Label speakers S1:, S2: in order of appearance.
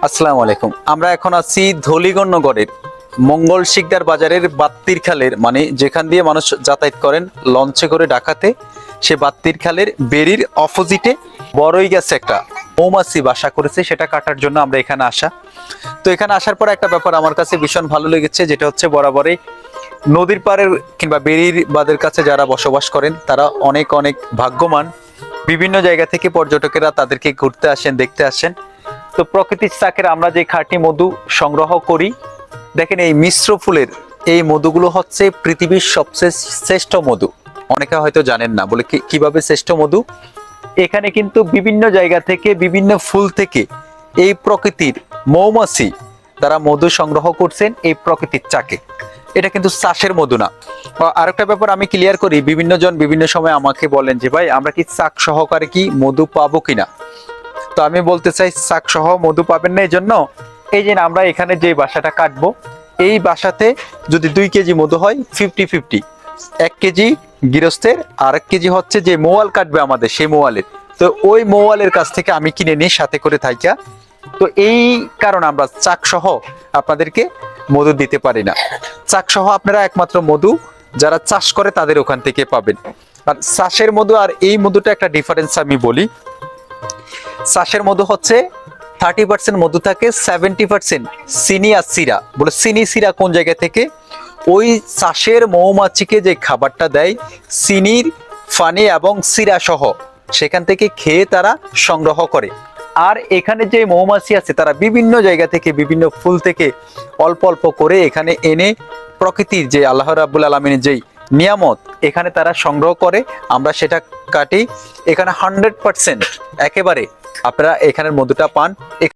S1: আসসালামু আলাইকুম। আমরা এখন আছি ধলিগণ নগরের মঙ্গল শিকদার বাজারের বাত্তির খালের, মানে যেখান দিয়ে মানুষ যাতায়াত করেন লঞ্চে করে ঢাকাতে, সে বাত্তির খালের বেরির অপোজিটে বড়ই গাছে একটা মৌমাছি বাসা করেছে, সেটা কাটার জন্য আমরা এখানে আসা। তো এখানে আসার পর একটা ব্যাপার আমার কাছে ভীষণ ভালো লেগেছে, যেটা হচ্ছে বরাবরই নদীর পাড়ের কিংবা বেরির বাদের কাছে যারা বসবাস করেন তারা অনেক অনেক ভাগ্যবান। বিভিন্ন জায়গা থেকে পর্যটকেরা তাদেরকে ঘুরতে আসেন, দেখতে আসেন। তো প্রকৃতির চাকের আমরা যে খাঁটি মধু সংগ্রহ করি, দেখেন এই মিশ্র ফুলের এই মধুগুলো হচ্ছে পৃথিবীর সবচেয়ে শ্রেষ্ঠ মধু। অনেকে হয়তো জানেন না, বলে কিভাবে শ্রেষ্ঠ মধু। এখানে কিন্তু বিভিন্ন জায়গা থেকে বিভিন্ন ফুল থেকে এই প্রকৃতির মৌমাছি তারা মধু সংগ্রহ করছেন এই প্রকৃতির চাকে। এটা কিন্তু চাষের মধু না। আরেকটা ব্যাপার আমি ক্লিয়ার করি, বিভিন্ন জন বিভিন্ন সময় আমাকে বলেন যে ভাই আমরা কি চাক সহকারে কি মধু পাবো কিনা। তো আমি বলতে চাই চাক সহ মধু পাবেন না। এই জন্য এই যে আমরা এখানে যে বাসাটা কাটবো, এই বাসাতে যদি 2 কেজি মধু হয় 50-50, 1 কেজি গৃহস্থের আর 1 কেজি হচ্ছে যে মোয়াল কাটবে আমাদের সেই মোয়ালের। তো ওই মোয়ালের কাছ থেকে আমি কিনে নিই সাথে করে থাইকা। তো এই কারণে আমরা চাক সহ আপনাদেরকে মধু দিতে পারি না। চাক সহ আপনারা একমাত্র মধু যারা চাষ করে তাদের ওখান থেকে পাবেন। আর চাষের মধু আর এই মধুটা একটা ডিফারেন্স আমি বলি। চাষের মধু হচ্ছে 30% মধু থাকে, 70% চিনি আর সিরা। বলে চিনি সিরা কোন জায়গা থেকে? ওই চাষের মৌমাছিকে যে খাবারটা দেয় চিনির ফানি এবং সিরা সহ, সেখান থেকে খেয়ে তারা সংগ্রহ করে। আর এখানে যে মৌমাছি আছে তারা বিভিন্ন জায়গা থেকে বিভিন্ন ফুল থেকে অল্প অল্প করে এখানে এনে প্রকৃতির যে আল্লাহ রাব্বুল আলামিনের যেই নিয়ামত এখানে তারা সংগ্রহ করে, আমরা সেটা কাটি। এখানে 100% একেবারে আপনারা এখানের মধুটা পান।